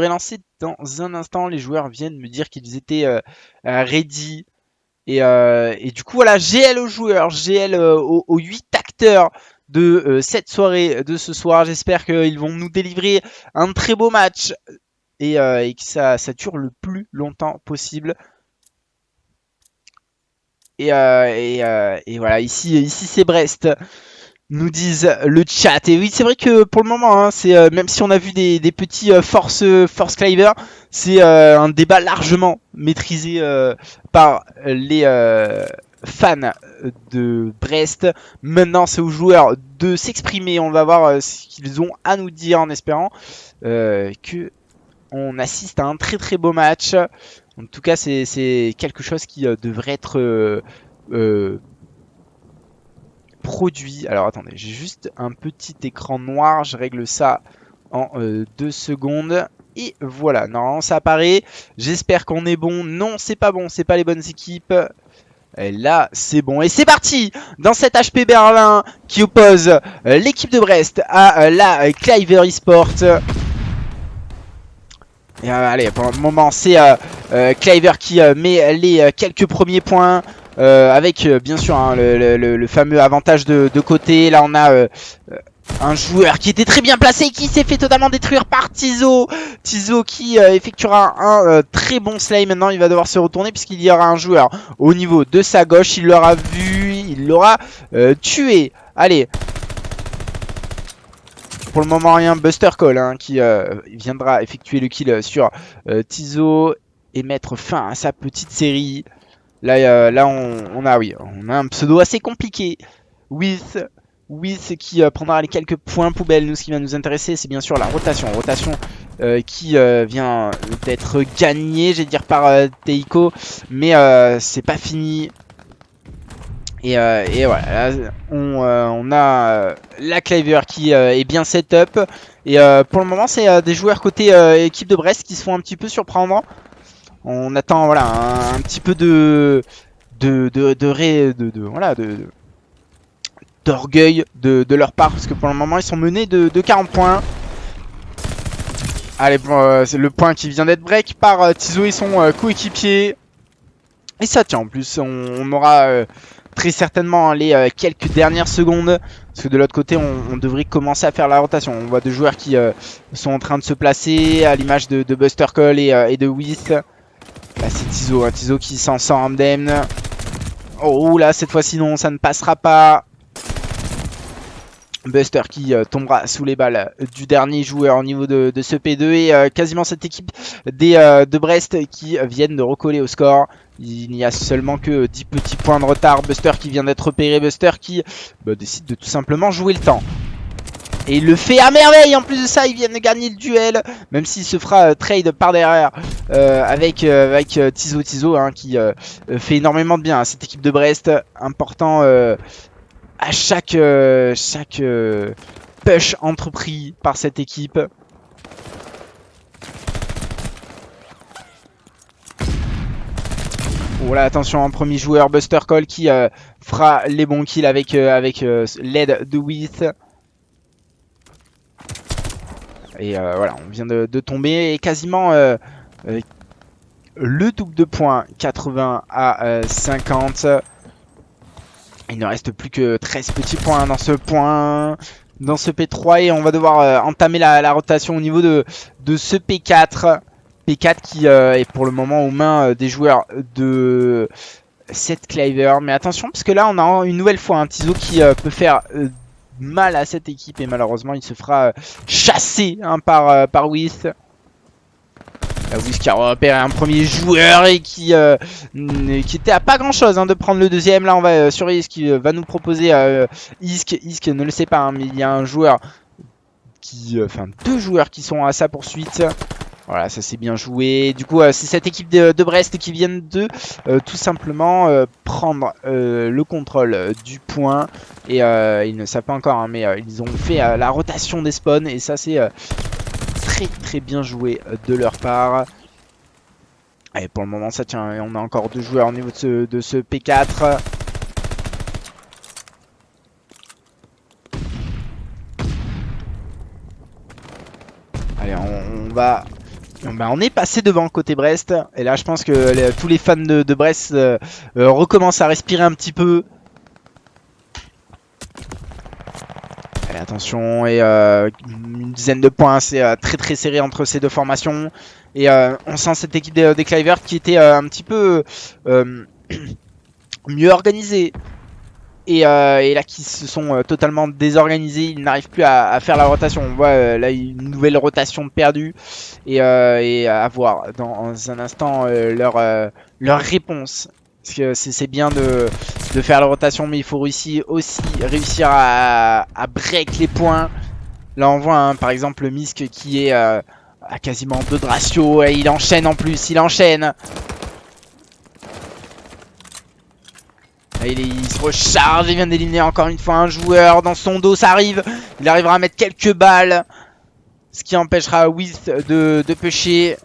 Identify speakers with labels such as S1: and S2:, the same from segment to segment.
S1: Lancé dans un instant. Les joueurs viennent me dire qu'ils étaient ready. Et du coup, voilà, GL aux joueurs, GL aux 8 acteurs de cette soirée, de ce soir. J'espère qu'ils vont nous délivrer un très beau match et que ça dure le plus longtemps possible. Et voilà, ici c'est Brest, nous disent le chat. Et oui, c'est vrai que pour le moment, hein, c'est même si on a vu des petits force Cliver, c'est un débat largement maîtrisé par les fans de Brest. Maintenant, c'est aux joueurs de s'exprimer. On va voir ce qu'ils ont à nous dire en espérant que on assiste à un très très beau match. En tout cas, c'est quelque chose qui devrait être euh, produit. Alors attendez, j'ai juste un petit écran noir, je règle ça en 2 secondes. Et voilà, normalement ça apparaît. J'espère qu'on est bon. Non, c'est pas bon, c'est pas les bonnes équipes. Et là, c'est bon. Et c'est parti dans cet HP Berlin qui oppose l'équipe de Brest à la Cliver Esport. Et allez, pour le moment, c'est Cliver qui met les quelques premiers points. Avec bien sûr hein, le fameux avantage de côté. Là on a un joueur qui était très bien placé et qui s'est fait totalement détruire par Tizo. Tizo qui effectuera un très bon slay. Maintenant il va devoir se retourner puisqu'il y aura un joueur au niveau de sa gauche. Il l'aura vu, il l'aura tué. Allez. Pour le moment rien, Buster Call hein, qui viendra effectuer le kill sur Tizo et mettre fin à sa petite série. Là on a oui, on a un pseudo assez compliqué. With qui prendra les quelques points poubelles. Nous, ce qui va nous intéresser, c'est bien sûr la rotation. Rotation qui vient d'être gagnée, j'ai dire par Teiko, mais c'est pas fini. Et voilà, là, on a la Cliver qui est bien setup. Et pour le moment, c'est des joueurs côté équipe de Brest qui se font un petit peu surprendre. On attend voilà un petit peu voilà d'orgueil de leur part parce que pour le moment ils sont menés de 40 points. Allez, c'est le point qui vient d'être break par Tizo et son coéquipier. Et ça tient en plus, on aura très certainement les quelques dernières secondes. Parce que de l'autre côté, on devrait commencer à faire la rotation. On voit deux joueurs qui sont en train de se placer à l'image de Buster Call et de With. Là c'est Tizo, hein, Tizo qui s'en sort indemne. Oh là, cette fois-ci non, ça ne passera pas. Buster qui tombera sous les balles du dernier joueur au niveau de ce P2 et quasiment cette équipe de Brest qui viennent de recoller au score. Il n'y a seulement que 10 petits points de retard. Buster qui vient d'être repéré, Buster qui décide de tout simplement jouer le temps. Et il le fait à merveille. En plus de ça, il vient de gagner le duel, même s'il se fera trade par derrière avec Tizo hein, qui fait énormément de bien à cette équipe de Brest. Important à chaque push entrepris par cette équipe. Voilà, attention, un premier joueur, Buster Call, qui fera les bons kills avec l'aide de With. Et voilà, on vient de tomber et quasiment le double de points, 80 à 50. Il ne reste plus que 13 petits points dans ce P3 et on va devoir entamer la rotation au niveau de ce P4. P4 qui est pour le moment aux mains des joueurs de cette Cliver. Mais attention parce que là on a une nouvelle fois un Tizo qui peut faire mal à cette équipe et malheureusement il se fera chasser hein, par With. Wiz qui a repéré un premier joueur et qui était à pas grand chose hein, de prendre le deuxième. Là on va surveiller ce qu'il va nous proposer Isk. Isk ne le sait pas hein, mais il y a un joueur enfin deux joueurs qui sont à sa poursuite. Voilà, ça c'est bien joué. Du coup c'est cette équipe de Brest qui viennent de tout simplement prendre le contrôle du point. Et ils ne savent pas encore hein, mais ils ont fait la rotation des spawns. Et ça c'est très bien joué de leur part. Allez, pour le moment ça tient, on a encore deux joueurs au niveau de ce P4. Allez, on va Bah, on est passé devant côté Brest. Et là, je pense que tous les fans de Brest recommencent à respirer un petit peu. Allez, attention. Et une dizaine de points. C'est très très serré entre ces deux formations. Et on sent cette équipe des Clivers qui était un petit peu mieux organisée. Et là, qui se sont totalement désorganisés, ils n'arrivent plus à faire la rotation. On voit là une nouvelle rotation perdue. Et à voir dans un instant leur réponse. Parce que c'est bien de faire la rotation, mais il faut aussi réussir à break les points. Là, on voit hein, par exemple le Misk qui est à quasiment 2 de ratio. Et il enchaîne en plus, il enchaîne. Là, il se recharge, il vient d'éliminer encore une fois un joueur. Dans son dos, ça arrive. Il arrivera à mettre quelques balles. Ce qui empêchera With de pêcher.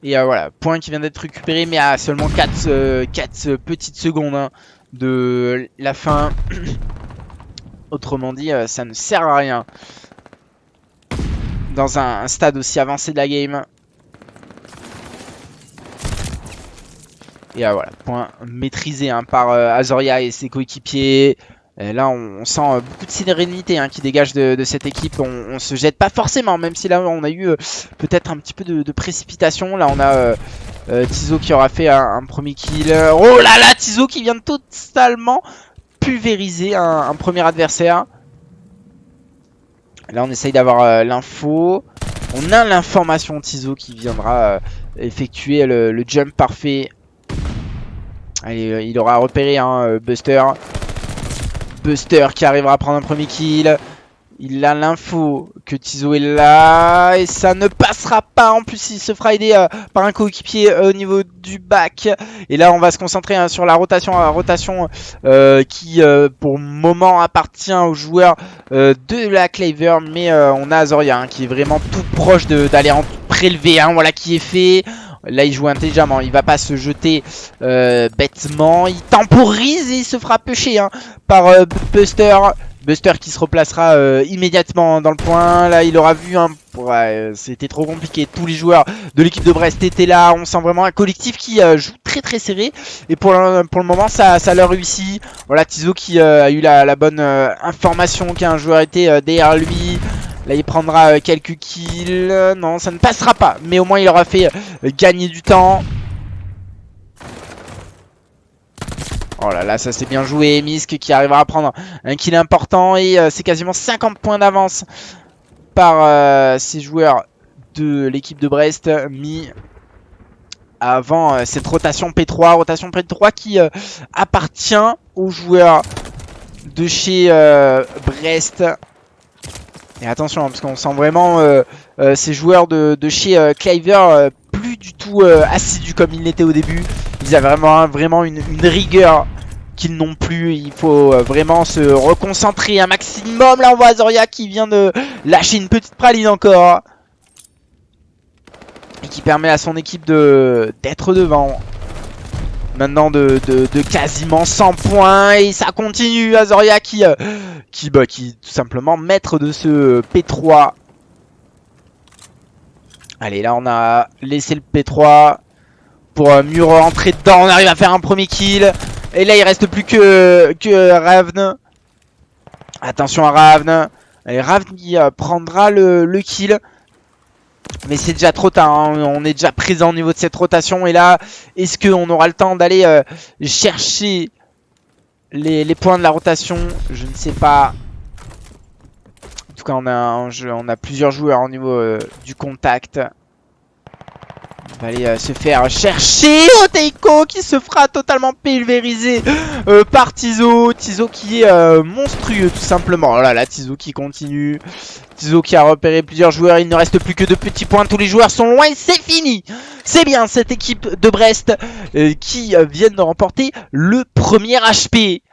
S1: Et voilà, point qui vient d'être récupéré, mais à seulement 4 petites secondes hein, de la fin. Autrement dit, ça ne sert à rien. Dans un stade aussi avancé de la game. Et voilà, point maîtrisé hein, par Azoria et ses coéquipiers. Et là, on sent beaucoup de sérénité hein, qui dégage de cette équipe. On se jette pas forcément, même si là, on a eu peut-être un petit peu de précipitation. Là, on a Tizo qui aura fait un premier kill. Oh là là, Tizo qui vient de totalement pulvériser un premier adversaire. Là, on essaye d'avoir l'info. On a l'information Tizo qui viendra effectuer le jump parfait. Allez, il aura repéré hein, Buster. Buster qui arrivera à prendre un premier kill. Il a l'info que Tizo est là. Et ça ne passera pas. En plus, il se fera aider par un coéquipier au niveau du bac. Et là, on va se concentrer hein, sur la rotation. Qui, pour le moment, appartient aux joueurs de la Cliver. Mais on a Azoria hein, qui est vraiment tout proche d'aller en prélever. Hein, voilà qui est fait. Là il joue intelligemment, il va pas se jeter bêtement. Il temporise et il se fera pêcher hein, par Buster. Buster qui se replacera immédiatement dans le point. Là il aura vu ouais, c'était trop compliqué. Tous les joueurs de l'équipe de Brest étaient là. On sent vraiment un collectif qui joue très très serré. Et pour le moment ça leur réussit. Voilà Tizo qui a eu la bonne information qu'un joueur était derrière lui. Là il prendra quelques kills. Non ça ne passera pas. Mais au moins il aura fait gagner du temps. Oh là là ça c'est bien joué. Misk qui arrivera à prendre un kill important. Et c'est quasiment 50 points d'avance par ces joueurs de l'équipe de Brest mis avant cette rotation P3. Rotation P3 qui appartient aux joueurs de chez Brest. Et attention, parce qu'on sent vraiment ces joueurs de chez Cliver plus du tout assidus comme ils l'étaient au début. Ils avaient vraiment une rigueur qu'ils n'ont plus. Il faut vraiment se reconcentrer un maximum. Là, on voit Azoria qui vient de lâcher une petite praline encore. Et qui permet à son équipe d'être devant. Maintenant de quasiment 100 points. Et ça continue. Azoria qui tout simplement maître de ce P3. Allez, là on a laissé le P3 pour mieux rentrer dedans. On arrive à faire un premier kill. Et là il reste plus que Ravn. Attention à Ravn. Allez, Ravn qui prendra le kill. Mais c'est déjà trop tard, hein. On est déjà présent au niveau de cette rotation. Et là, est-ce qu'on aura le temps d'aller chercher les points de la rotation? Je ne sais pas. En tout cas, on a plusieurs joueurs au niveau du contact. On va aller se faire chercher. Oteiko qui se fera totalement pulvériser par Tizo. Tizo qui est monstrueux tout simplement. Oh là là, Tizo qui continue. Tizo qui a repéré plusieurs joueurs. Il ne reste plus que 2 petits points. Tous les joueurs sont loin et c'est fini. C'est bien cette équipe de Brest qui vient de remporter le premier HP.